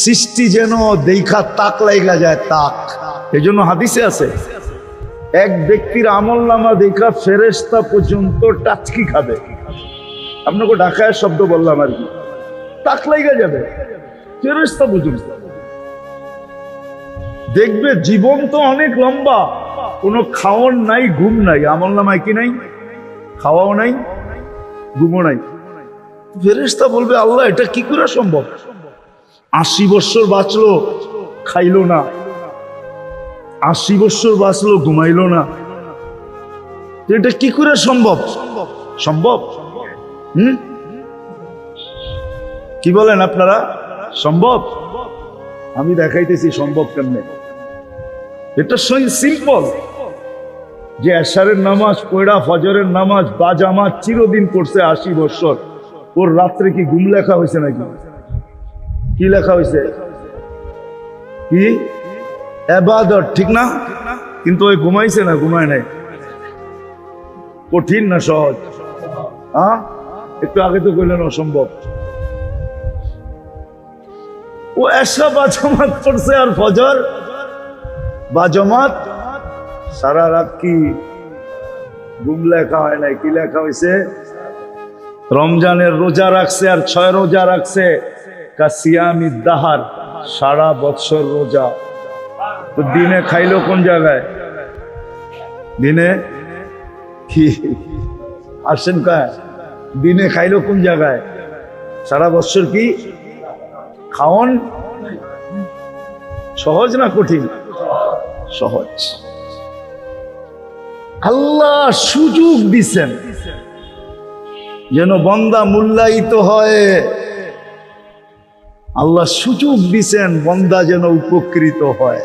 সৃষ্টি যেন দেখা তাক লাইগা যায়, তাক। এই জন্য হাদিসে আছে, এক ব্যক্তির আমলনামা দেখা ফেরেশতা পর্যন্ত টাচকি খাবে। আপনাকে ঢাকায় শব্দ বললাম আর কি, তাক লাইগা যাবে ফেরেশতা পর্যন্ত। দেখবে জীবন তো অনেক লম্বা, কোনো খাওয়ার নাই, ঘুম নাই, আমলনামায় কি নাই, খাওয়াও নাই, ঘুমও নাই। ফেরেশতা বলবে আল্লাহ এটা কি করে সম্ভব? 80 বছর বাঁচলো, খাইলো না, 80 বছর বাঁচলো, ঘুমাইলো না, এটা কি করে সম্ভব? সম্ভব? কি বলেন আপনারা? সম্ভব? আমি দেখাইতেছি সম্ভব কেমনে। এটা সিম্পল, যে এশারের নামাজ পড়া, ফজরের নামাজ বাজামাত চিরদিন করছে 80 বছর, ওর রাত্রে কি ঘুম লেখা হয়েছে নাকি? কি লেখা হয়েছে? কি ইবাদত, ঠিক না? কিন্তু ওই ঘুমাইছে না ঘুমায় নাই? কঠিন না সহজ? হ্যাঁ, একটু আগে তো কইলেন অসম্ভব। ও এশা বাজামাত করছে আর ফজর বাজামাত, সারা রাত কি ঘুম লেখা হয় নাই? কি লেখা হয়েছে? রমজানের রোজা রাখছে আর 6 রোজা রাখছে, কাসিয়ামিদ দাহার, সারা বৎসর রোজা। তো দিনে খাইলো কোন জায়গায়? দিনে কি আসেন কয়, দিনে খাইলো কোন জায়গায়? সারা বৎসর কি খাওন? সহজ না কঠিন? সহজ। আল্লাহ সুযোগ দিছেন যেন বান্দা মূল্যায়িত হয়। আল্লাহ সুযোগ দিছেন বান্দা যেন উপকৃত হয়।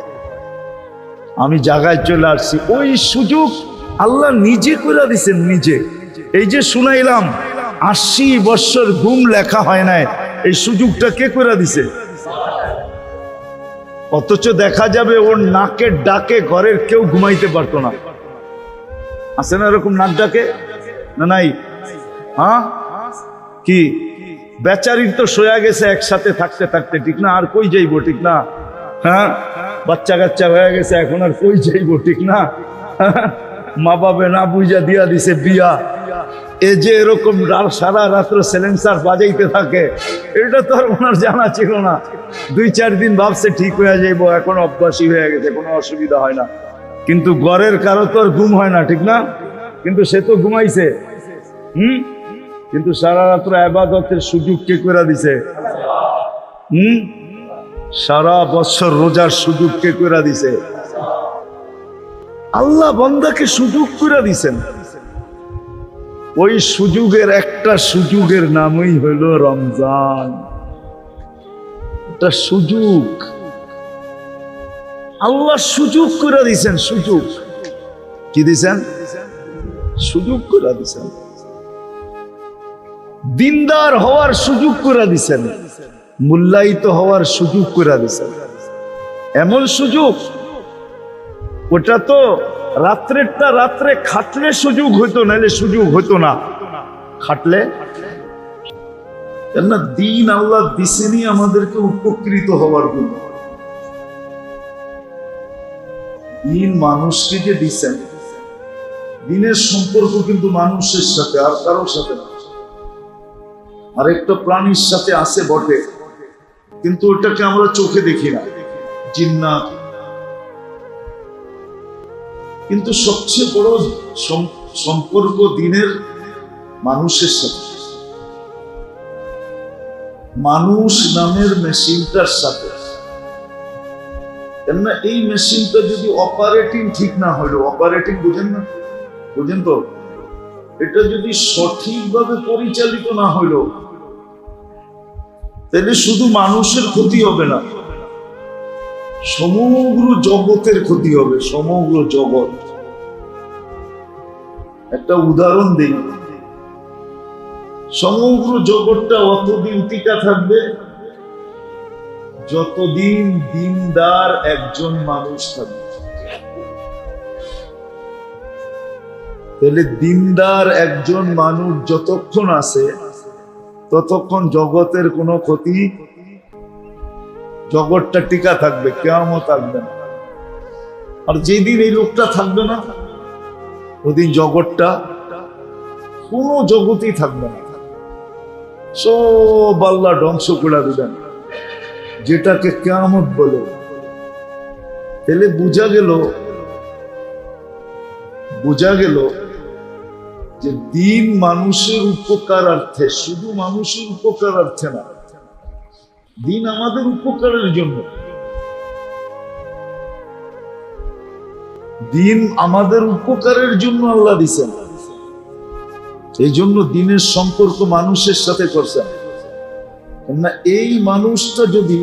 আমি জায়গায় চলে আসছি, ওই সুযোগ আল্লাহ নিজে করে দিছেন, নিজে। এই যে শুনাইলাম 80 বছর ঘুম লেখা হয় নাই, এই সুযোগটা কে করে দিছে? অথচ দেখা যাবে ওর নাকের ডাকে ঘরের কেউ ঘুমাইতে পারতো না। আছে না এরকম নাক ডাকে? না নাই? হ্যাঁ, কি বেচারির তো শোয়া গেছে একসাথে থাকতে থাকতে, ঠিক না? আর কই যাইবো, ঠিক না? হ্যাঁ, বাচ্চা কাচ্চা হয়ে গেছে, এখন আর কই যাইবো, ঠিক না? মা বাবা না বুঝা দিয়া দিছে বিয়া। এ যে এরকম সারা রাত্র সিলেন্সার বাজাইতে থাকে, এটা তো আর ওনার জানা ছিল না। 2-4 দিন ভাবছে ঠিক হয়ে যাইবো, এখন অভ্যাসী হয়ে গেছে, কোনো অসুবিধা হয় না। কিন্তু ঘরের কারো তো আর ঘুম হয় না, ঠিক না? কিন্তু সে তো ঘুমাইছে। কিন্তু সারা রাত্র ইবাদতের সুযোগ কে করে দিছে? সারা বছর রোজার সুযোগ কে করে দিছে? আল্লাহ বান্দাকে সুযোগ করে দিছেন। ওই সুযোগের একটা সুযোগের নামই হইল রমজান। এটা সুযোগ, আল্লাহ সুযোগ করে দিছেন। সুযোগ কি দিছেন? সুযোগ করে দিছেন। দিনদার হওয়ার সুযোগ করে দিছেন, মূল্যায়িত হওয়ার সুযোগ করে দিছেন। এমন সুযোগ, ওটা তো রাত্রেরটা রাত্রে খাটলে সুযোগ হইতো, নাহলে সুযোগ হইতো না। খাটলে কেননা দিন আল্লাহ দিছেনই আমাদেরকে উপকৃত হওয়ার জন্য। দিন মানুষকে যে দিছেন, দিনের সম্পর্ক কিন্তু মানুষের সাথে, আর কারোর সাথে না। আরেকটা প্রাণীর সাথে আছে বটে, কিন্তু ওটাকে আমরা চোখে দেখি না, জিন্নাত। কিন্তু সবচেয়ে বড় সম্পর্ক দিনের মানুষের সাথে, মানুষ নামের মেশিনটার সাথে। কেননা এই মেশিনটা যদি অপারেটিং ঠিক না হইলো, অপারেটিং বুঝেন না? বুঝেন তো? এটা যদি সঠিকভাবে পরিচালিত না হইলো, তাহলে শুধু মানুষের ক্ষতি হবে না, সমগ্র জগতের ক্ষতি হবে। সমগ্র জগৎ। একটা উদাহরণ দিই, সমগ্র জগৎটা অতদিন টিকা থাকবে যতদিন দিনদার একজন মানুষ থাকবে। তাহলে দিনদার একজন মানুষ যতক্ষণ আছে ততক্ষণ জগতের কোনো ক্ষতি জগৎটা টিকা থাকবে, কিয়ামত থাকবে না। আর যেদিন এই লোকটা থাকবে না, ওদিন জগৎটা কোনো জগতেই থাকবে না, সব আল্লাহ ধ্বংস করে দিবেন, যেটাকে কিয়ামত বলে। তাহলে বোঝা গেল যে দিন মানুষের উপকারার্থে, শুধু মানুষের উপকারার্থে না, দিন আমাদের উপকারের জন্য। দিন আমাদের উপকারের জন্য আল্লাহ দিছেন। এই জন্য দিনের সম্পর্ক মানুষের সাথে করছেন না। এই মানুষটা যদি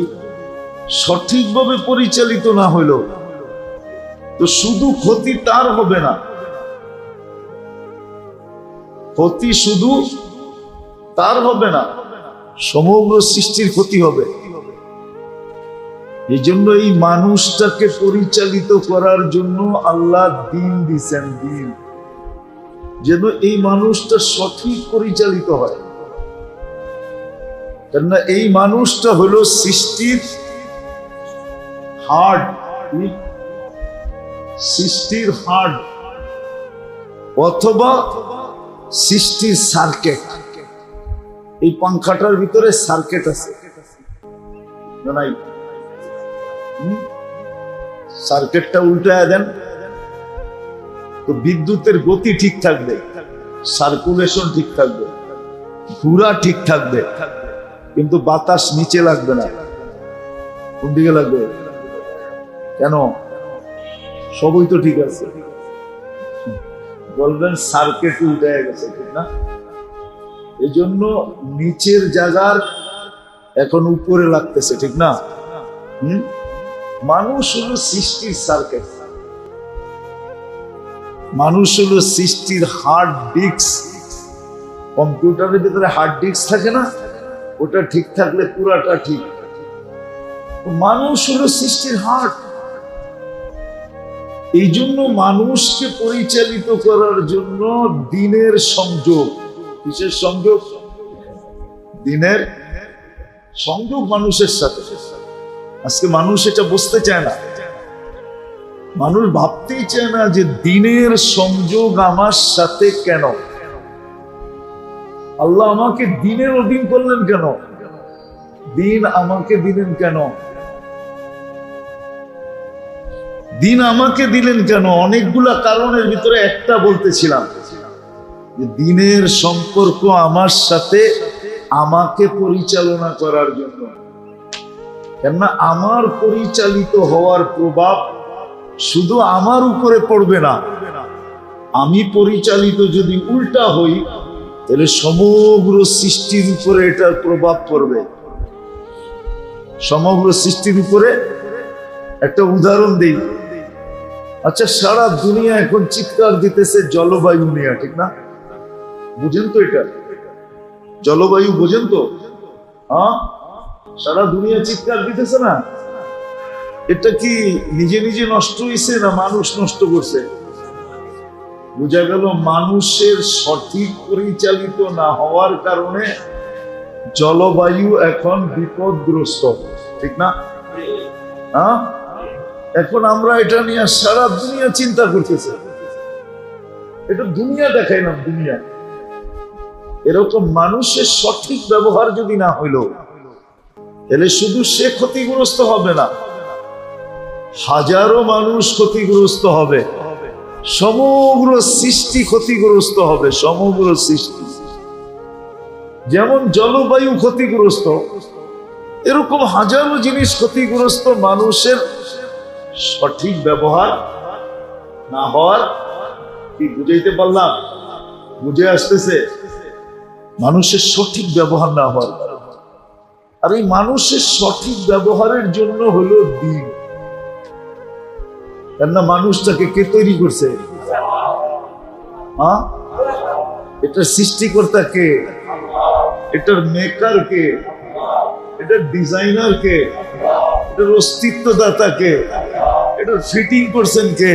সঠিকভাবে পরিচালিত না হইল, তো শুধু ক্ষতি তার হবে না, ক্ষতি শুধু তার হবে না, সমগ্র সৃষ্টির ক্ষতি হবে। এই জন্য এই মানুষটাকে পরিচালিত করার জন্য আল্লাহ দিন দিছেন, দিন, যেন এই মানুষটা সঠিক পরিচালিত হয়। কেননা এই মানুষটা হলো সৃষ্টির হার্ট, সৃষ্টির হার্ট অথবা সৃষ্টির সার্কিট। এই পাংখাটার ভিতরে সার্কিট আছে না নাই? সার্কিটটা উল্টায় দেন তো বিদ্যুতের গতি ঠিক থাকবে, সার্কুলেশন ঠিক থাকবে, ঘুরা ঠিক থাকবে, কিন্তু বাতাস নিচে লাগবে না। কোন দিকে লাগবে? কেন? সবই তো ঠিক আছে। বলবেন সার্কিট উল্টায় গেছে, ঠিক না? এই জন্য নিচের জায়গার এখন উপরে লাগতেছে, ঠিক না? মানুষ হলো সৃষ্টির সার্কিট, মানুষ হলো সৃষ্টির হার্ড ডিস্ক। কম্পিউটারের ভিতরে হার্ড ডিস্ক থাকে না, ওটা ঠিক থাকলে পুরাটা ঠিক। মানুষ হলো সৃষ্টির হার্ট। এই জন্য মানুষকে পরিচালিত করার জন্য দিনের সংযোগ। কিসের সংযোগ? দিনের সংযোগ মানুষের সাথে। আজকে মানুষ এটা বুঝতে চায় না, মানুষ ভাবতেই চায় না যে দিনের সংযোগ আমার সাথে কেন? আল্লাহ আমাকে দিনের অধীন করলেন কেন? দিন আমাকে দিলেন কেন? দিন আমাকে দিলেন কেন? অনেকগুলা কারণের ভিতরে একটা বলতেছিলাম যে দিনের সম্পর্ক আমার সাথে, আমাকে পরিচালনা করার জন্য। কেননা আমার পরিচালিত হওয়ার প্রভাব শুধু আমার উপরে পড়বে না, আমি পরিচালিত যদি উল্টা হই তাহলে সমগ্র সৃষ্টির উপরে এটার প্রভাব পড়বে। সমগ্র সৃষ্টির উপরে। একটা উদাহরণ দিই। আচ্ছা, সারা দুনিয়া এখন চিৎকার দিতেছে জলবায়ু নিয়ে, ঠিক না? বুঝেন তো এটা? জলবায়ু বোঝেন তো? হ্যাঁ, সারা দুনিয়া চিৎকার দিতেছে না? এটা কি নিজে নিজে নষ্ট হয়েছে না মানুষ নষ্ট করছে? বোঝা গেল মানুষের সঠিক পরিচালিত না হওয়ার কারণে জলবায়ু এখন বিপদগ্রস্ত, ঠিক না? হ্যাঁ, এখন আমরা এটা নিয়ে সারা দুনিয়া চিন্তা করতেছে। এটা দুনিয়া দেখাইলাম, দুনিয়া। এরকম মানুষের সঠিক ব্যবহার যদি না হইল, তাহলে শুধু সে ক্ষতিগ্রস্ত হবে না, হাজারো মানুষ ক্ষতিগ্রস্ত হবে, সমগ্র সৃষ্টি ক্ষতিগ্রস্ত হবে। সমগ্র সৃষ্টি যেমন জলবায়ু ক্ষতিগ্রস্ত, এরকম হাজারো জিনিস ক্ষতিগ্রস্ত মানুষের সঠিক ব্যবহার না হওয়ার। কি বুঝাইতে পারলাম? বুঝে আসতেছে? মানুষের সঠিক ব্যবহার না হওয়ার। আর এই মানুষের সঠিক ব্যবহারের জন্য হলো দিন। কেননা মানুষটাকে কে তৈরি করছে? হ্যাঁ, এটার সৃষ্টিকর্তা কে? এটার মেকার কে? এটার ডিজাইনার কে? এটার অস্তিত্বদাতা কে? এটার ফিটিং করছেন কে?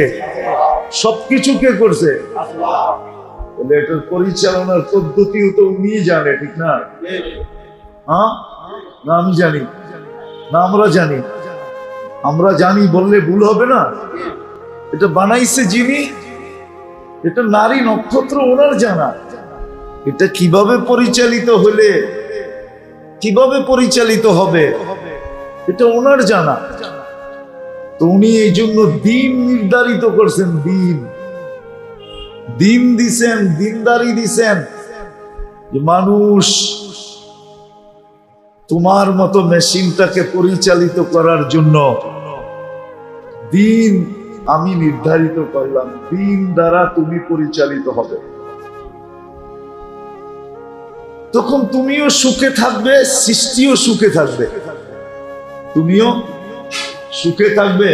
সবকিছু কে করছে? তাহলে এটার পরিচালনার পদ্ধতিও তো উনি জানে, ঠিক না? হ্যাঁ, না আমি জানি? না আমরা জানি? আমরা জানি বললে ভুল হবে না। এটা বানাইছে যিনি, এটা নারী নক্ষত্র ওনার জানা। এটা কিভাবে পরিচালিত হলে কিভাবে পরিচালিত হবে এটা ওনার জানা। তো উনি এই জন্য দিন নির্ধারিত করছেন, দিন দিছেন, দিনদারি দিছেন যে মানুষ তোমার মতো মেশিনটাকে পরিচালিত করার জন্য দিন আমি নির্ধারিত করলাম, দিন দ্বারা তুমি পরিচালিত হবে। তখন তুমিও সুখে থাকবে, সৃষ্টিও সুখে থাকবে। তুমিও সুখে থাকবে,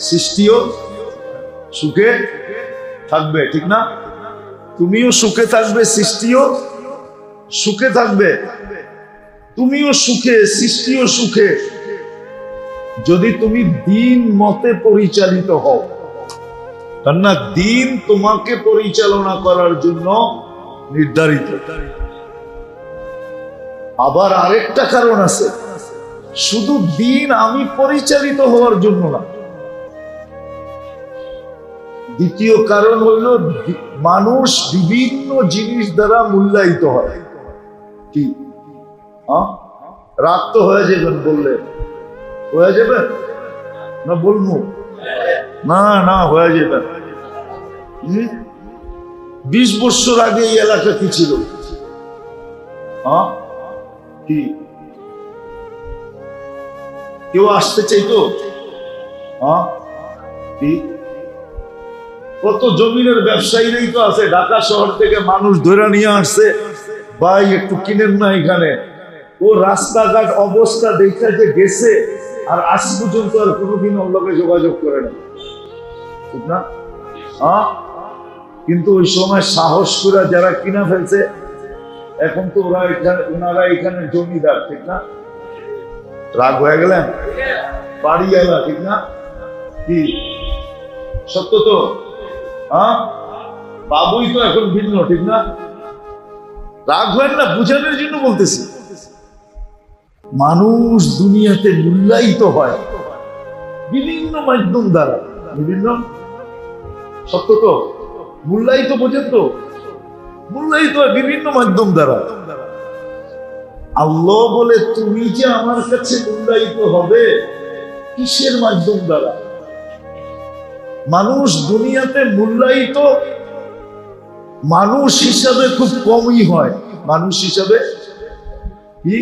সৃষ্টিও সুখে থাকবে, ঠিক না? তুমিও সুখে থাকবে, সৃষ্টিও সুখে থাকবে। তুমিও সুখে, সৃষ্টিও সুখে, যদি তুমি দিন মতে পরিচালিত হও। কেননা দিন তোমাকে পরিচালনা করার জন্য নির্ধারিত। আবার আরেকটা কারণ আছে, শুধু দিন আমি পরিচালিত হওয়ার জন্য না। দ্বিতীয় কারণ হইল মানুষ বিভিন্ন জিনিস দ্বারা মূল্যায়িত হয়। কি রাগ তো হয়ে যাবেন বললে? হয়ে যাবেন না বলবো? না না হয়ে যাবেন। 20 বছর আগে এই এলাকা কি ছিল? কি কেউ আসতে চাইতো? কি কত জমিনের ব্যবসায়ীরাই তো আছে, ঢাকা শহর থেকে মানুষ ধরে নিয়ে আসছে, ভাই একটু কিনেন না এখানে। ও রাস্তাঘাট অবস্থা দেখে যে গেছে, আর আজ পর্যন্ত আর কোনোদিন ওর লোকে যোগাযোগ করে না, ঠিক না? কিন্তু ওই সময় সাহস করে যারা কিনা ফেলছে, এখন তো ওনারা এখানে জমিদার, ঠিক না? রাগ হয়ে গেলেন? বাড়ি এলা, ঠিক না? কি সত্য তো? বাবুই তো এখন ভিন্ন, ঠিক না? রাগ হয় না, বুঝানোর জন্য বলতেছি। মানুষ দুনিয়াতে মূল্যায়িত হয় বিভিন্ন মাধ্যম দ্বারা, বিভিন্ন, সত্য তো? মূল্যায়িত বোঝেন তো? মূল্যায়িত হয় বিভিন্ন মাধ্যম দ্বারা। আল্লাহ বলে তুমি যে আমার কাছে মূল্যায়িত হবে কিসের মাধ্যম দ্বারা? মানুষ দুনিয়াতে মূল্যায়িত মানুষ হিসাবে খুব কমই হয়। মানুষ হিসাবে কি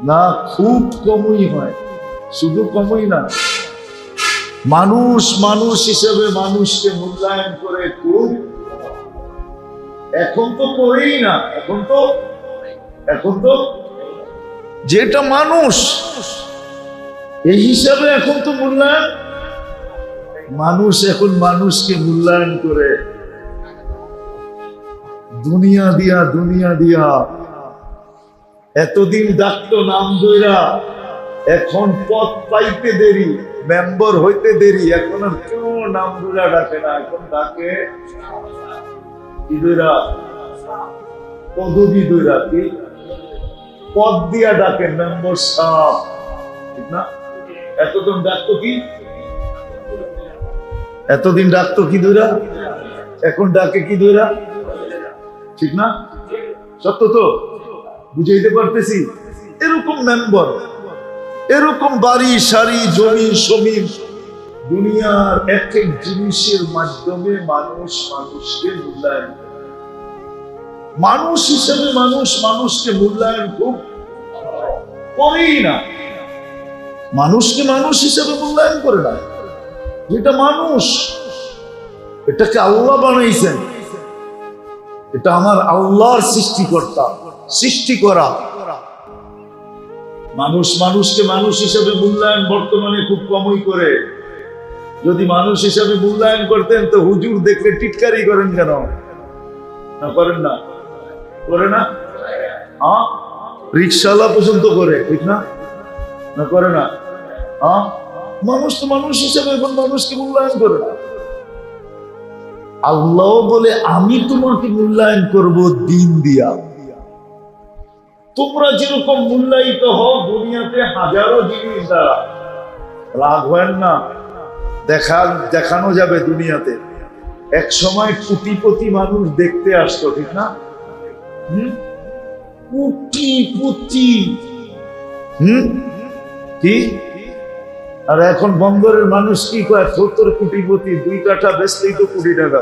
না, খুব কমই হয়। শুধু কমই না, মানুষ হিসাবে মানুষকে মূল্যায়ন করে খুব, এখন তো করেই না। এখন তো যেটা মানুষ এই হিসাবে এখন তো মূল্যায়ন, মানুষ এখন মানুষকে মূল্যায়ন করে দুনিয়া দিয়া। এতদিন ডাকতো নাম ধইরা, এখন পদ পাইতে দেরি, মেম্বার হইতে দেরি, এখন আর কেউ নাম ধইরা ডাকে না। এখন ডাকে কি ধইরা? পদবি ধইরা, কি পদ দিয়া ডাকে, মেম্বার সাহেব, ঠিক না? এতদিন ডাকতো কি? এতদিন ডাকতো কি ধইরা? এখন ডাকে কি ধইরা? ঠিক না? সত্য তো? বুঝাইতে পারতেছি? এরকম মেম্বার, এরকম বাড়ি সারি, জমি সমিন, দুনিয়ার এক এক জিনিসের মাধ্যমে মানুষ মানুষকে মূল্যায়ন করে। মানুষ হিসেবে মানুষকে মূল্যায়ন খুব করেই না। মানুষকে মানুষ হিসেবে মূল্যায়ন করে না। যেটা মানুষ, এটাকে আল্লাহ বানাইছেন, এটা আমার আল্লাহর সৃষ্টিকর্তা, সৃষ্টি করা। মানুষকে মানুষ হিসেবে মূল্যায়ন বর্তমানে খুব কমই করে। যদি মানুষ হিসেবে মূল্যায়ন করতেন তো হুজুর দেখলে টিটকারি করেন কেন? না করেন না? করে না? রিক্সাওয়ালা পর্যন্ত করে, ঠিক না? না করে না? মানুষ তো মানুষ হিসেবে এখন মানুষকে মূল্যায়ন করে না। আল্লাহ বলে আমি তোমাকে মূল্যায়ন করব দিন দিয়া। তোমরা যেরকম মূল্যায়িত হও দুনিয়াতে হাজারো জিনিস দ্বারা, রাগ হয় না, দেখানো যাবে দুনিয়াতে। এক সময় কোটিপতি মানুষ দেখতে আসতো, ঠিক না? কোটিপতি, কি? আর এখন বন্দরের মানুষ কি কয়? 70 কোটিপতি, 2 কাঠা বেচলেই তো কোটি টাকা,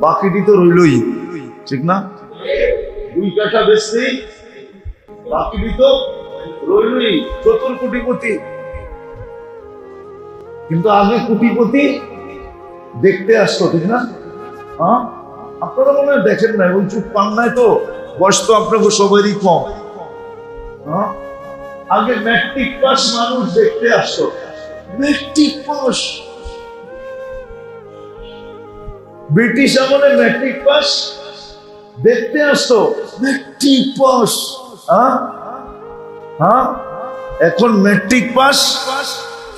বাকিটি তো রইলই, ঠিক না? 2 কাঠা বেচলেই বাকিটি তো রইলই, 70 কোটিপতি। কিন্তু আগে কোটিপতি দেখতে আসতো, ঠিক না? হ্যাঁ, আপনারা মনে হয় দেখেন না, ওই চুপ পান নাই তো, বয়স তো আপনাকে সবারই কম। হ্যাঁ, আগে ম্যাট্রিক পাস মানুষ দেখতে আসতো, ম্যাট্রিক পাস। ব্রিটিশ আমলে ম্যাট্রিক পাস দেখতে আসতো, ম্যাট্রিক পাস। হ্যাঁ হ্যাঁ, এখন ম্যাট্রিক পাস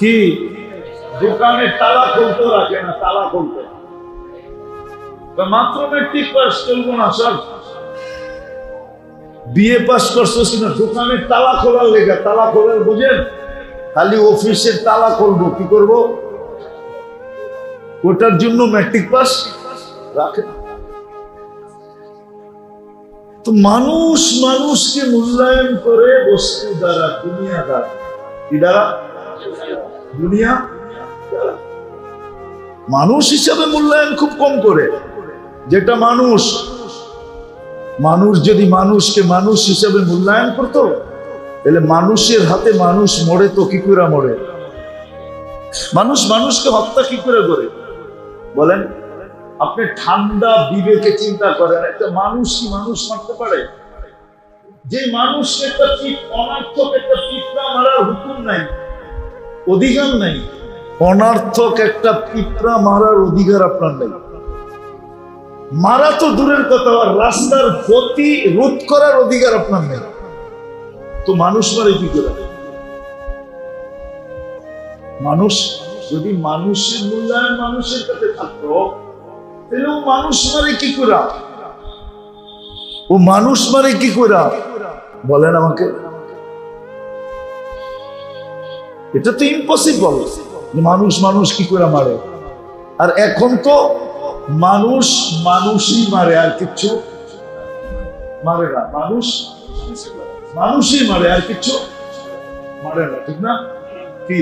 কি দোকানে তালা খুলতে রাখে না, তালা খুলতে। মাত্র ম্যাট্রিক পাস চলবো না স্যার, বিএ পাস করছো কিনা দোকানের তালা খোলার লেগে, তালা খোলার বুঝেন, খালি অফিসের তালা খুলবো, কি করব? ওটার জন্য ম্যাট্রিক পাস রাখে। তো মানুষ মানুষকে মূল্যায়ন করে বস্তু দ্বারা, দুনিয়া দ্বারা। কি দ্বারা? দুনিয়া দ্বারা। মানুষ হিসাবে মূল্যায়ন খুব কম করে। যেটা মানুষ, মানুষ যদি মানুষকে মানুষ হিসাবে মূল্যায়ন করতো, তাহলে মানুষের হাতে মানুষ মরে তো কি করে মরে? মানুষ মানুষকে হত্যা কি করে করে বলেন? আপনি ঠান্ডা বিবেকে চিন্তা করেন, একটা মানুষ কি মানুষ মারতে পারে? যে মানুষকে একটা অনার্থক একটা পিঁপড়া মারার হুকুম নাই, অধিকার নাই। অনার্থক একটা পিঁপড়া মারার অধিকার আপনার নেই। মারা তো দূরের কথা, রাস্তার গতি রোধ করার অধিকার আপনার নেই। তো মানুষ মারে কি করে? মানুষ যদি মানুষের মূল্যায়ন মানুষের কাছে থাকতো, তাহলে ও মানুষ মারে কি করে? ও মানুষ মারে কি করে বলেন আমাকে? এটা তো ইম্পসিবল, মানুষ মানুষ কি করে মারে। আর এখন তো মানুষ মানুষই মারে, আর কিচ্ছু মারে না। মানুষ মানুষই মারে, আর কিচ্ছু মারে না, ঠিক না? কি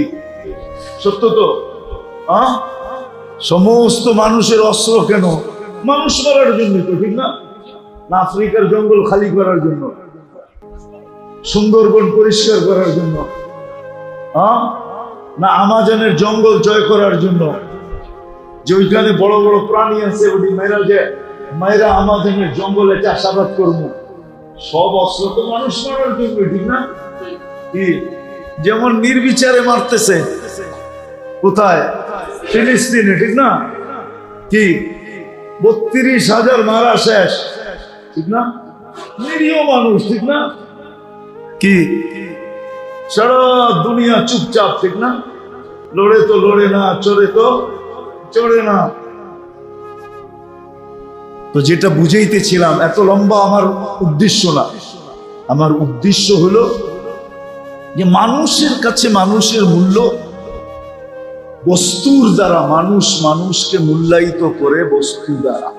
সত্য তো? সমস্ত মানুষের অস্ত্র কেন? মানুষ মারার জন্য তো, ঠিক না? না আফ্রিকার জঙ্গল খালি করার জন্য, সুন্দরবন পরিষ্কার করার জন্য, না আমাজনের জঙ্গল জয় করার জন্য, যে ওইখানে বড় বড় প্রাণী আছে ওই মেয়েরা আমাজনের জঙ্গলে চাষাবাদ করবো। সব অস্ত্র তো মানুষ মারার জন্য, ঠিক না? কি যেমন নির্বিচারে মারতেছে, কোথায়? ফিলিস্তিনে, ঠিক না? কি 32,000 মারা শেষ, ঠিক না? নিরীহ মানুষ, ঠিক না? কি সারা দুনিয়া চুপচাপ, ঠিক না? লড়ে তো লড়ে না, চড়ে তো চড়ে না। তো যেটা বুঝাইতেছিলাম, এত লম্বা আমার উদ্দেশ্য না। আমার উদ্দেশ্য হলো যে মানুষের কাছে মানুষের মূল্য বস্তুর দ্বারা, মানুষ মানুষকে মূল্যায়িত করে বস্তু দ্বারা।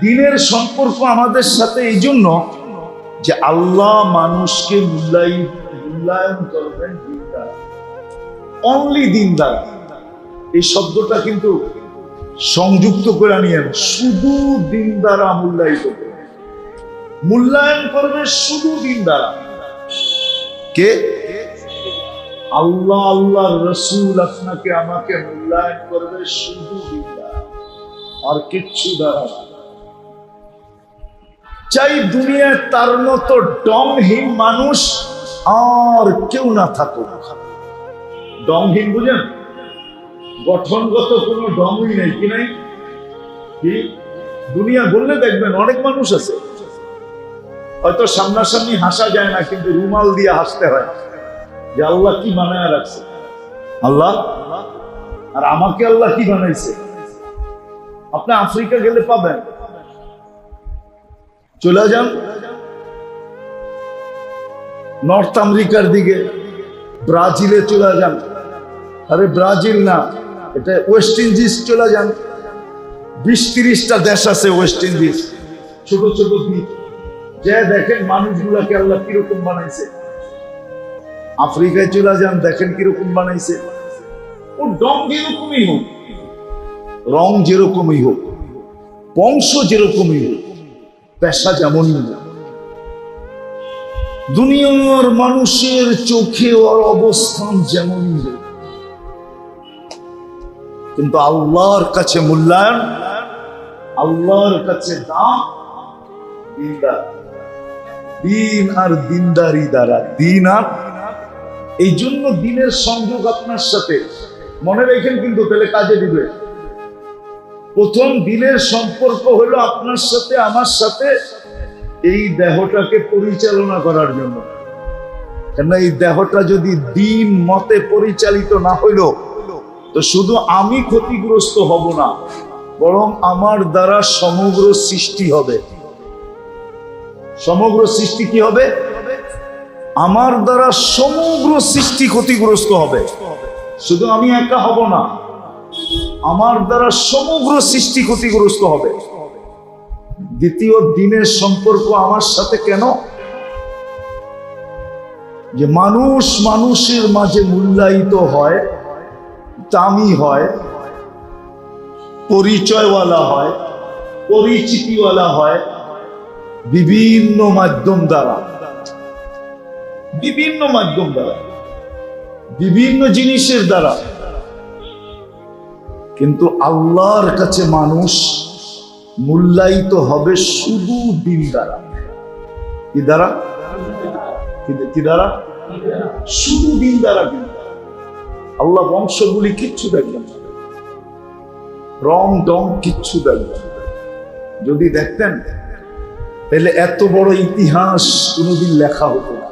দিনের সম্পর্ক আমাদের সাথে এই জন্য যে আল্লাহ মানুষকে মূল্যায়ন করবেন দিন দ্বারা, অনলি দিন দ্বারা। এই শব্দটা কিন্তু সংযুক্ত করে নিয়েন, শুধু দিন দ্বারা মূল্যায়িত করবে, মূল্যায়ন করবে শুধু দিন দ্বারা। কে? আল্লাহ, আল্লাহর রাসূল আপনাকে আমাকে মূল্যায়ন করবে শুধু দিন দ্বারা, আর কিচ্ছু দ্বারা না। চাই দুনিয়ায় তার মতো ডংহীন মানুষ আর কেউ না থাকুক। ডংহীন বুঝেন? গঠনগত কোনো ডংই নেই, কি নাই? কি দুনিয়া বললে দেখবেন অনেক মানুষ আছে, হয়তো সামনাসামনি হাসা যায় না, কিন্তু রুমাল দিয়ে হাসতে হয় যে আল্লাহ কি বানায় রাখছে, আল্লাহ আর আমাকে আল্লাহ কি বানাইছে। আপনি আফ্রিকা গেলে পাবেন চলে যান নর্থ আমেরিকার দিকে, ব্রাজিলে চলে যান। আরে ব্রাজিল না, এটা ওয়েস্ট ইন্ডিজ চলে যান। 20-30টা দেশ আছে ওয়েস্ট ইন্ডিজ, ছোট ছোট দ্বীপ। যে দেখেন মানুষগুলাকে আল্লাহ কিরকম বানাইছে। আফ্রিকায় চলে যান, দেখেন কিরকম বানাইছে। ওর রং যেরকমই হোক, রং যেরকমই হোক, বংশ যেরকমই হোক, পেশা যেমনই হোক, দুনিয়ার মানুষের চোখে ওর অবস্থান যেমনই হোক, কিন্তু আল্লাহর কাছে মূল্যায়ন, আল্লাহর কাছে দাম দিনদার। দিন আর দিনদারি দ্বারা, দিন আর, এই জন্য দিনের সংযোগ আপনার সাথে মনে রেখেন, কিন্তু তাহলে কাজে দিবে। প্রথম দিনের সম্পর্ক হলো আপনার সাথে আমার সাথে এই দেহটাকে পরিচালনা করার জন্য। কেন এই দেহটা যদি দিন মতে পরিচালিত না হইল, তো শুধু আমি ক্ষতিগ্রস্ত হব না, বরং আমার দ্বারা সমগ্র সৃষ্টি হবে। সমগ্র সৃষ্টি কি হবে? আমার দ্বারা সমগ্র সৃষ্টি ক্ষতিগ্রস্ত হবে। শুধু আমি একা হব না, আমার দ্বারা সমগ্র সৃষ্টি ক্ষতিগ্রস্ত হবে। দ্বিতীয়, দিনের সম্পর্ক আমার সাথে কেন? যে মানুষ মানুষের মাঝে মূল্যায়িত হয়, দামি হয়, পরিচয়ওয়ালা হয়, পরিচিতিওয়ালা হয় বিভিন্ন মাধ্যম দ্বারা, বিভিন্ন মাধ্যম দ্বারা, বিভিন্ন জিনিসের দ্বারা। কিন্তু আল্লাহর কাছে মানুষ মূল্যায়িত হবে শুধু দিন দ্বারা। কি দ্বারা? কি দ্বারা? শুধু দিন দ্বারা। কিন্তু আল্লাহ বংশগুলি কিচ্ছু দেখবেন না, রং ডং কিচ্ছু দেখবেন। যদি দেখতেন তাহলে এত বড় ইতিহাস কোনোদিন লেখা হতো না।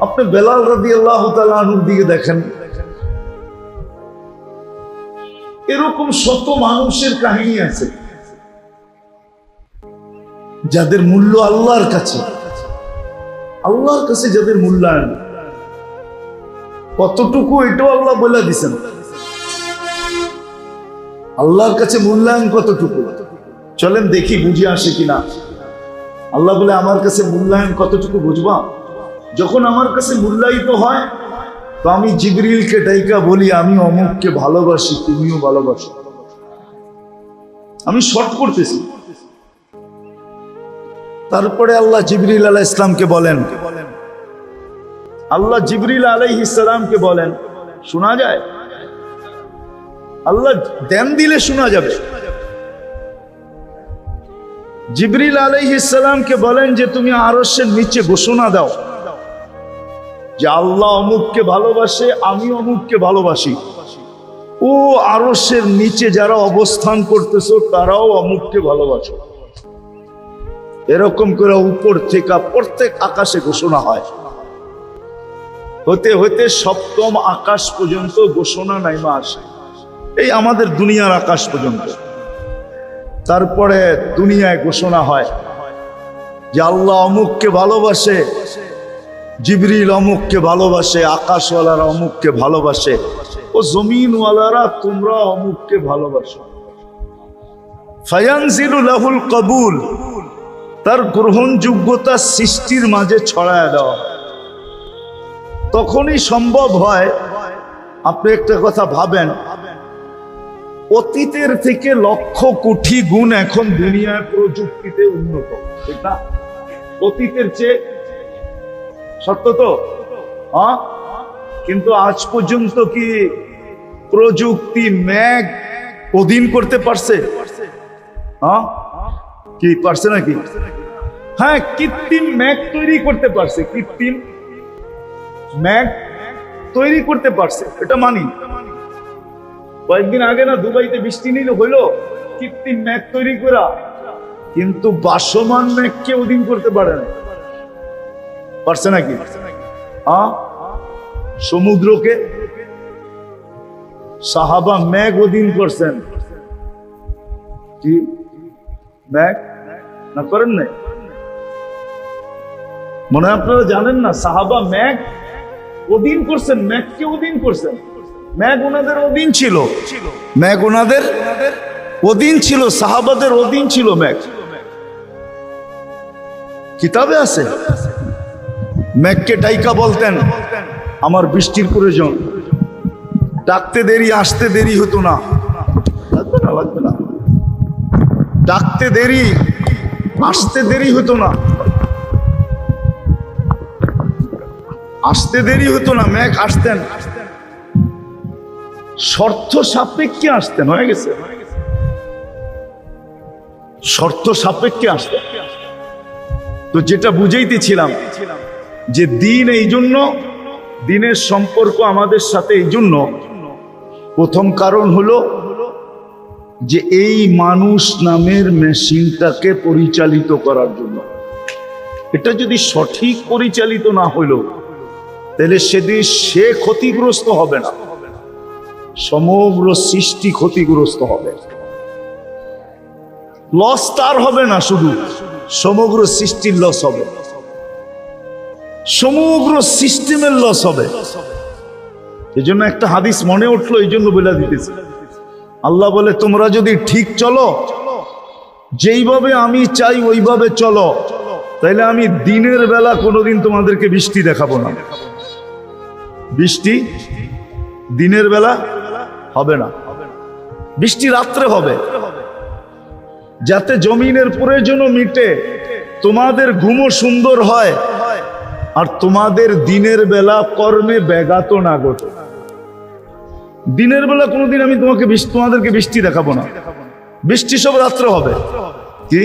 আপনি বেলাল রাদিয়াল্লাহু তাআলা আনহুর দিকে দেখেন, এরকম শত মানুষের কাহিনী আছে যাদের মূল্য আল্লাহর কাছে, আল্লাহর কাছে যাদের মূল্যায়ন কতটুকু এটাও আল্লাহ বলে দিছেন। আল্লাহর কাছে মূল্যায়ন কতটুকু, চলেন দেখি বুঝে আসে কিনা। আল্লাহ বলে আমার কাছে মূল্যায়ন কতটুকু বুঝবা? যখন আমার কাছে মূল্যায়িত হয়, তো আমি জিবরিলকে ডাইকা বলি, আমি অমুককে ভালোবাসি, তুমিও ভালোবাসো। আমি শর্ট করতেছি। তারপরে আল্লাহ জিবরিল আলাইহিস সালামকে বলেন, আল্লাহ জিবরিল আলাইহিস সালামকে বলেন, শোনা যায়? আল্লাহ দেন দিলে শোনা যাবে। জিবরিল আলাইহিস সালামকে বলেন যে তুমি আরশের নিচে ঘোষণা দাও যে আল্লাহ অমুককে ভালোবাসে, আমি অমুককে ভালোবাসি। ও আরশের নিচে যারা অবস্থান করতেছো তারাও অমুককে ভালোবাসো। এরকম করে উপর থেকে প্রত্যেক আকাশে ঘোষণা হয়। হতে হতে সপ্তম আকাশ পর্যন্ত ঘোষণা নাইমা আসে, এই আমাদের দুনিয়ার আকাশ পর্যন্ত। তারপরে দুনিয়ায় ঘোষণা হয় যে আল্লাহ অমুককে ভালোবাসে, জিবরিল অমুককে ভালোবাসে, আকাশওয়ালারা অমুককে ভালোবাসে, ও জমিনওয়ালারা তোমরা অমুককে ভালোবাসো। ফায়ানজিলু লাহুল কবুল, তার গ্রহণযোগ্যতা সৃষ্টির মাঝে ছড়ায় দেওয়া। তখনই সম্ভব হয়। আপনি একটা কথা ভাবেন, অতীতের থেকে লক্ষ কোটি গুণ এখন দুনিয়ার প্রযুক্তিতে উন্নত, ঠিক না? অতীতের চেয়ে, সত্য তো? হ্যাঁ, কিন্তু আজ পর্যন্ত কি প্রযুক্তি মেঘ অধীন করতে পারছে? হ্যাঁ, কি পারছে নাকি? হ্যাঁ, কৃত্রিম মেঘ তৈরি করতে পারছে, কৃত্রিম মেঘ তৈরি করতে পারছে, এটা মানি। কয়েকদিন আগে না দুবাইতে বৃষ্টি নিল হইল কৃত্রিম মেঘ তৈরি করা, কিন্তু বাসমান মেঘকে অধীন করতে পারে না। পারছে নাকি? সমুদ্রকে সাহাবা মেঘ অধীন করছেন। কি মেঘ? না করেন নাই? মনে হয় আপনারা জানেন না, সাহাবা ম্যাগ অধীন করছেন, ম্যাগকে অধীন করছেন। ম্যাগ ওনাদের অধীন ছিল, ম্যাগ ওনাদের অধীন ছিল, সাহাবাদের অধীন ছিল ম্যাগ। কিতাবে আছে ম্যাগকে ডাইকা বলতেন, আমার বৃষ্টির প্রয়োজন, ডাকতে দেরি আসতে দেরি হতো না, লাগবে না, ডাকতে দেরি আসতে দেরি হতো না, আসতে দেরি হতো না, ম্যাগ আসতেন, শর্ত সাপেক্ষে আসতেন, হয়ে গেছে, শর্ত সাপেক্ষে আসতেন। তো যেটা বুঝাইতেছিলাম যে দিন, এই জন্য দিনের সম্পর্ক আমাদের সাথে, এই জন্য প্রথম কারণ হলো যে এই মানুষ নামের মেশিনটাকে পরিচালিত করার জন্য। এটা যদি সঠিক পরিচালিত না হইল, তাহলে সেদিন সে ক্ষতিগ্রস্ত হবে না, সমগ্র সৃষ্টি ক্ষতিগ্রস্ত হবে। লস তার হবে না, শুধু সমগ্র সৃষ্টির লস হবে, সমগ্র সিস্টেমের লস হবে। এই জন্য একটা হাদিস মনে উঠলো, এই জন্য বলে দিতেছি। আল্লাহ বলে, তোমরা যদি ঠিক চলো, যেইভাবে আমি চাই ওইভাবে চলো, তাইলে আমি দিনের বেলা কোনোদিন তোমাদেরকে বৃষ্টি দেখাবো না। বৃষ্টি দিনের বেলা হবে না, বৃষ্টি রাত্রে হবে, যাতে জমিনের প্রয়োজনও মিটে, তোমাদের ঘুমও সুন্দর হয়, আর তোমাদের দিনের বেলা কর্মে ব্যাঘাত না ঘটে। দিনের বেলা কোনোদিন আমি তোমাদেরকে বৃষ্টি দেখাবো না, বৃষ্টি সব রাত্রে হবে। কি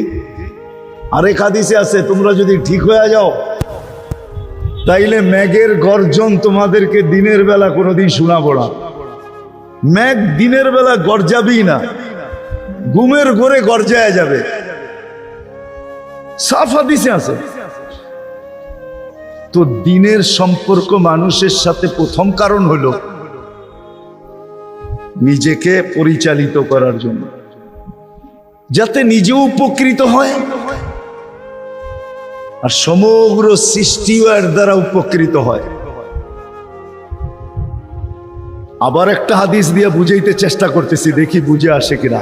আরেক হাদিসে আছে, তোমরা যদি ঠিক হয়ে যাও, তাইলে ম্যাগের গর্জন তোমাদেরকে দিনের বেলা কোনোদিন শোনাবো না। ম্যাগ দিনের বেলা গর্জাবেই না, ঘুমের ঘরে গর্জায় যাবে, সাফ হাদিসে আছে। তো দিনের সম্পর্ক মানুষের সাথে প্রথম কারণ হলো নিজেকে পরিচালিত করার জন্য, যাতে নিজেও উপকৃত হয় আর সমগ্র সৃষ্টিও এর দ্বারা উপকৃত হয়। আবার একটা হাদিস দিয়ে বুঝাইতে চেষ্টা করতেছি, দেখি বুঝে আসে কিনা।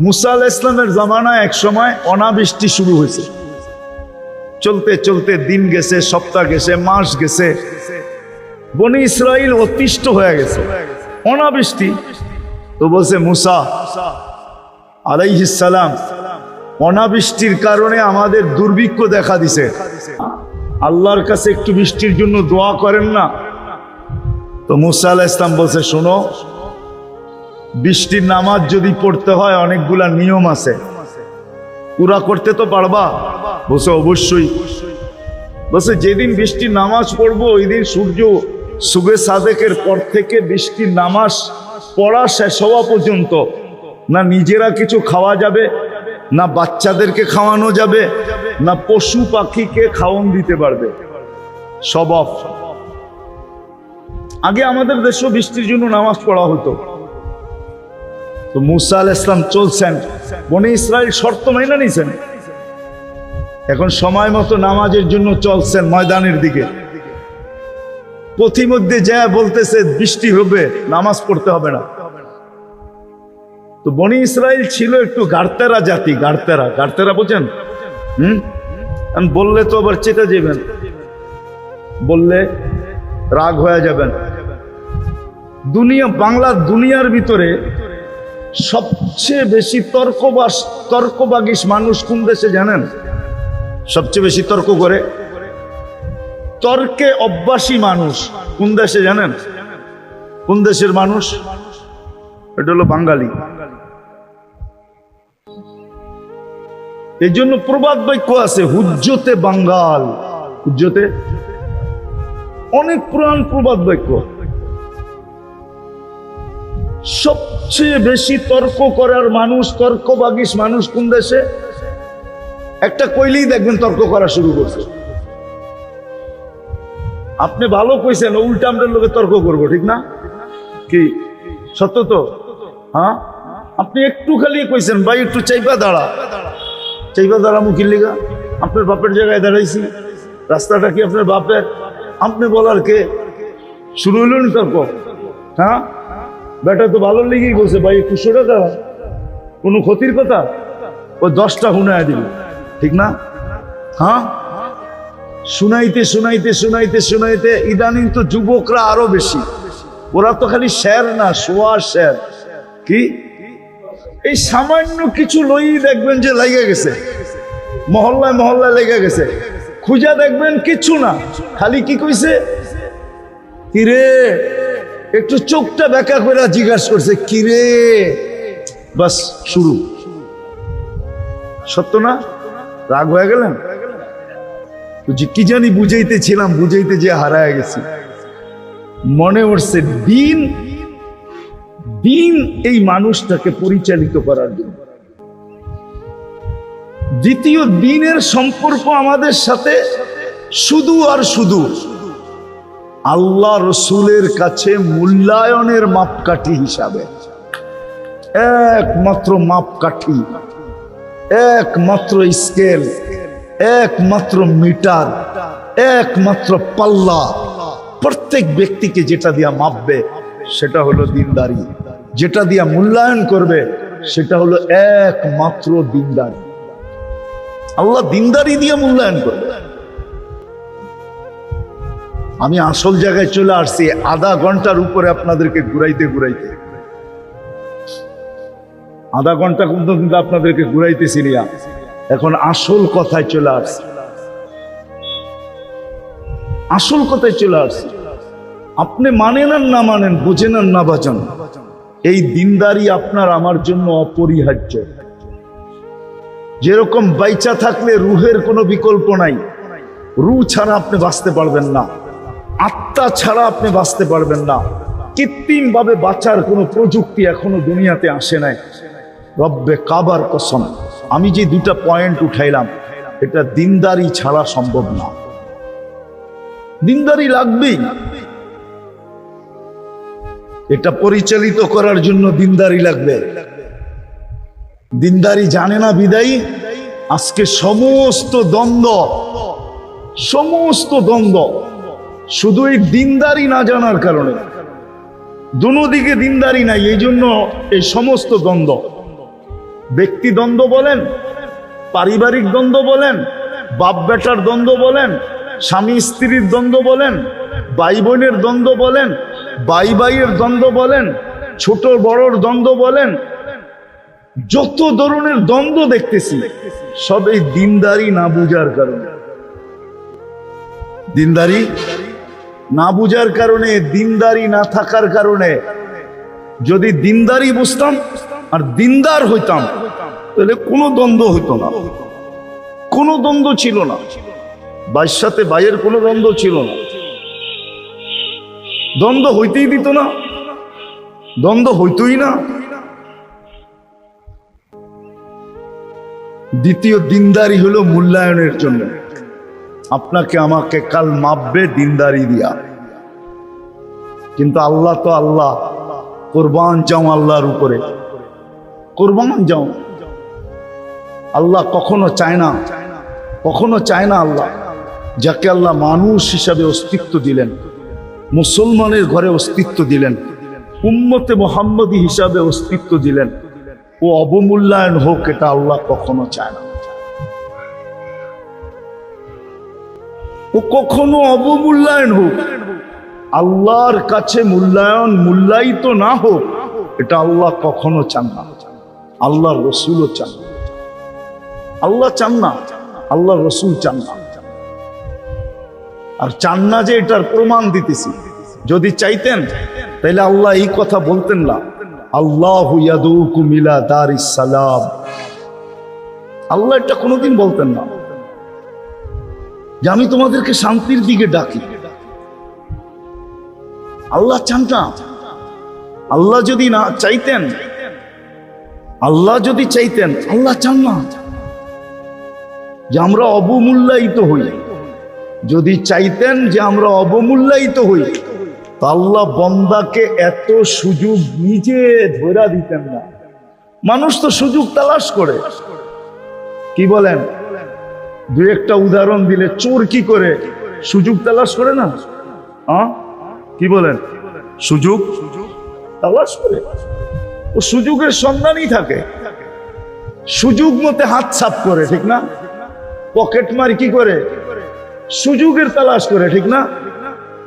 মুসা আলাইহিস সালামের জামানায় এক সময় অনাবৃষ্টি শুরু হয়েছে, চলতে চলতে দিন গেছে, সপ্তাহ গেছে, মাস গেছে, বনি ইসরাইল অতিষ্ঠ হয়ে গেছে, অনাবৃষ্টি। তো বলছে মুসা আলাইহিস সালাম, অনাবৃষ্টির কারণে আমাদের দুর্ভিক্ষ দেখা দিছে, আল্লাহর কাছে একটু বৃষ্টির জন্য দোয়া করেন না। তো মুসা আলাইহিস সালাম বলছে, শোনো, বৃষ্টির নামাজ যদি পড়তে হয় অনেকগুলা নিয়ম আছে, পুরা করতে তো পারবা? বলছে অবশ্যই। বলছে যেদিন বৃষ্টির নামাজ পড়বো ওই দিন সূর্য সুবে সাদেকের পর থেকে বৃষ্টির নামাজ পড়া শেষ হওয়া পর্যন্ত না নিজেরা কিছু খাওয়া যাবে, না বাচ্চাদেরকে খাওয়ানো যাবে, না পশু পাখিকে খাওয়ান দিতে পারবে, সব অফ। আগে আমাদের দেশে বৃষ্টির জন্য নামাজ পড়া হতো। তো মুসা আলাইহিস সালাম চলছেন, বনি ইসরাইল শর্ত মাইনা নিছেন, এখন সময় মতো নামাজের জন্য চলছেন ময়দানের দিকে। পথিমধ্যে যা বলতেছে বৃষ্টি হবে, নামাজ পড়তে হবে না। তো বনি ইসরাইল ছিল একটু গাড়তেরা জাতি, গাড়তেরা, গাড়তেরা বোঝেন? বললে তো আবার চেতে যাবেন, বললে রাগ হয়ে যাবেন। দুনিয়ার ভিতরে সবচেয়ে বেশি তর্কবাগিস মানুষ কোন দেশে জানেন? সবচেয়ে বেশি তর্ক করে, তর্কে অভ্যাসী মানুষ কোন দেশে জানেন? কোন দেশের মানুষ? এটা হলো বাঙালি। এই জন্য প্রবাদ বাক্য আছে, হুজ্জতে বাঙ্গাল। হুজ্জতে অনেক পুরান প্রবাদ বাক্য। সবচেয়ে বেশি তর্ক করার মানুষ, তর্কবাগিস মানুষ কোন দেশে? একটা কইলেই দেখবেন তর্ক করা শুরু করছে। আপনি ভালো কইছেন, উল্টা আমরা লোকে তর্ক করবো, ঠিক না? কি সত্য তো? হ্যাঁ, আপনি একটু খালি কইছেন ভাই একটু চাইপা দাঁড়া, চাইবা দাঁড়ামু কি লিগা? আপনার বাপের জায়গায় দাঁড়াইছি, রাস্তাটা কি আপনার বাপের? আপনি বলার কে? শুরু হইল নি তর্ক? হ্যাঁ, বেটা তো ভালো লেগেই বলছে, ভাই 2100 টাকা কোনো ক্ষতির কথা? ও 10টা শুনায় দিল, ঠিক না? হ্যাঁ, শুনাইতে শুনাইতে শুনাইতে শুনাইতে ইদানিং তো যুবকরা আরো বেশি, ওরা তো খালি শের না, শোয়া শের। কি এই সামান্য কিছু লই দেখবেন যে লেগে গেছে, মহল্লায় মহল্লায় লেগে গেছে, খুঁজা দেখবেন কিছু না, খালি কি কইছে, কিরে, একটু চোখটা ব্যাকা করে জিজ্ঞাসা করছে কিরে, বাস শুরু। সত্য না? রাগ হয়ে গেলেন? কি জানি বুঝাইতেছিলাম, বুঝাইতে যে হারায় গেছি। মনে উঠছে দিন দিন এই মানুষটাকে পরিচালিত করার জন্য। দ্বিতীয় দিনের সম্পর্ক আমাদের সাথে শুধু আর শুধু আল্লাহ রসুলের কাছে মূল্যায়নের মাপকাঠি হিসাবে, একমাত্র মাপকাঠি, একমাত্র স্কেল, একমাত্র মিটার, একমাত্র পাল্লা, প্রত্যেক ব্যক্তিকে যেটা দিয়া মাপবে সেটা হলো দিনদারি, যেটা দিয়া মূল্যায়ন করবে সেটা হলো একমাত্র দিনদারি। আল্লাহ দিনদারি দিয়ে মূল্যায়ন করবে। আমি আসল জায়গায় চলে আসছি, আধা ঘন্টার উপরে আপনাদেরকে ঘুরাইতে ঘুরাইতে, আধা ঘন্টা কিন্তু আপনাদেরকে ঘুরাইতেছিলাম, এখন আসল কথায় চলে আসছি, আসল কথায় চলে আসছি। আপনি মানেন আর না মানেন, বোঝেন আর না বাঁচান, এই দিনদারি আপনার আমার জন্য অপরিহার্য। যেরকম বাইচা থাকলে রুহের কোনো বিকল্প নাই, রুহ ছাড়া আপনি বাঁচতে পারবেন না, আত্মা ছাড়া আপনি বাঁচতে পারবেন না। কৃত্রিম ভাবে বাঁচার কোনো প্রযুক্তি এখনো দুনিয়াতে আসে নাই। রব্বে কাবার কসম, আমি যে দুটা পয়েন্ট উঠাইলাম, এটা দিনদারি ছাড়া সম্ভব না। দিনদারি লাগবেই, এটা পরিচালিত করার জন্য দিনদারি লাগবে। দিনদারি জানে না বিদায়ী আজকে সমস্ত দ্বন্দ্ব, সমস্ত দ্বন্দ্ব শুধু এই দিনদারি না জানার কারণে। দুনো দিকে দিনদারি নাই, এই জন্য এই সমস্ত দ্বন্দ্ব। ব্যক্তি দ্বন্দ্ব বলেন, পারিবারিক দ্বন্দ্ব বলেন, বাপ বেটার দ্বন্দ্ব বলেন, স্বামী স্ত্রীর দ্বন্দ্ব বলেন, ভাই বোনের দ্বন্দ্ব বলেন, ভাই ভাইয়ের দ্বন্দ্ব বলেন, ছোট বড়র দ্বন্দ্ব বলেন, যত ধরনের দ্বন্দ্ব দেখতেছি সব এই দিনদারি না বুঝার কারণে। দিনদারি না বুঝার কারণে, দিনদারি না থাকার কারণে। যদি দিনদারি বুঝতাম আর দিনদার হইতাম তাহলে কোনো দ্বন্দ্ব হইতো না, কোনো দ্বন্দ্ব ছিল না, ভাইয়ের সাথে ভাইয়ের কোনো দ্বন্দ্ব ছিল না, দ্বন্দ্ব হইতেই দিত না, দ্বন্দ্ব হইতই না। দ্বিতীয় দিনদারি হলো মূল্যায়নের জন্য। আপনাকে আমাকে কাল মাপবে দিনদারি দিয়া, কিন্তু আল্লাহ তো আল্লাহ, কোরবান যাও আল্লাহর উপরে, কোরবান যাও। আল্লাহ কখনো চায় না, কখনো চায় না আল্লাহ, যাকে আল্লাহ মানুষ হিসাবে অস্তিত্ব দিলেন, মুসলমানের ঘরে অস্তিত্ব দিলেন, উম্মতে মুহাম্মদী হিসাবে অস্তিত্ব দিলেন, ও অবমূল্যায়ন হোক, এটা আল্লাহ কখনো চায় না। ও কখনো অবমূল্যায়ন হোক, আল্লাহর কাছে মূল্যায়িত না হোক, এটা আল্লাহ কখনো চান না, আল্লাহ রসুলও চান না। আল্লাহ চান না, আল্লাহ রসুল চান না। আর চান না যে এটার প্রমাণ দিতেছি। যদি চাইতেন তাহলে আল্লাহ এই কথা বলতেন না, আল্লাহু ইয়াদউকুম ইলা দারিস সালাম। আল্লাহ এটা কোনোদিন বলতেন না যে আমি তোমাদেরকে শান্তির দিকে ডাকি। আল্লাহ চান না। আল্লাহ যদি না চাইতেন, আল্লাহ যদি চাইতেন, আল্লাহ চান না যে আমরা অবমূল্যায়িত হই। যদি চাইতেন যে আমরা অবমূল্যায়িত হই, তা আল্লাহ বন্দাকে এত সুযোগ নিজে ধরা দিতেন না। মানুষ তো সুযোগ তালাশ করে, কি বলেন? দু একটা উদাহরণ দিলে, চোর কি করে? সুযোগ তালাশ করে না? কি বলেন? সুযোগ তালাশ করে, ও সুযোগের সন্ধানই থাকে, সুযোগ মতে হাত ছাপ করে, ঠিক না? পকেট মার কি করে? সুযোগের তালাশ করে, ঠিক না?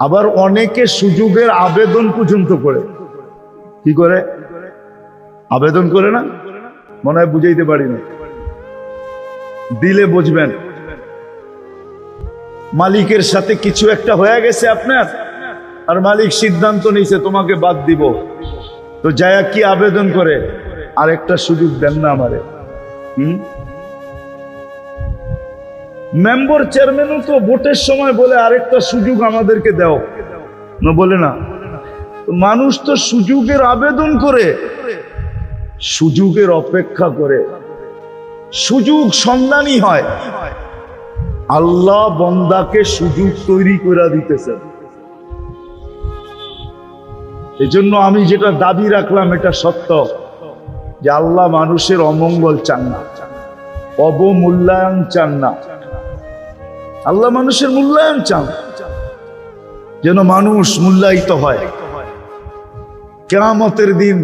আবার অনেকে সুযোগের আবেদন পর্যন্ত করে। কি করে? আবেদন করে না? মনে হয় বুঝাইতে পারি না, দিলে বুঝবেন। মালিকের সাথে কিছু একটা হয়ে গেছে আপনার, আর মালিক সিদ্ধান্ত নিয়েছে তোমাকে বাদ দিব, তো যায়া কি আবেদন করে? আরেকটা সুযোগ দেন না আমারে। মেম্বার চেয়ারম্যানও তো ভোটের সময় বলে আরেকটা সুযোগ আমাদেরকে দাও, না বলে না? মানুষ তো সুযোগের আবেদন করে, সুযোগের অপেক্ষা করে, সুযোগ সন্ধানী হয়। আল্লাহ বান্দাকে সুযোগ তৈরি করে দিতেছে। এজন্য আমি যেটা দাবি রাখলাম এটা সত্য, যে আল্লাহ মানুষের অমঙ্গল চান না, অবমূল্যায়ন চান না। আল্লাহ মানুষের মূল্যায়ন চান, যেন মানুষ মূল্যায়িত হয়। কিয়ামতের দিন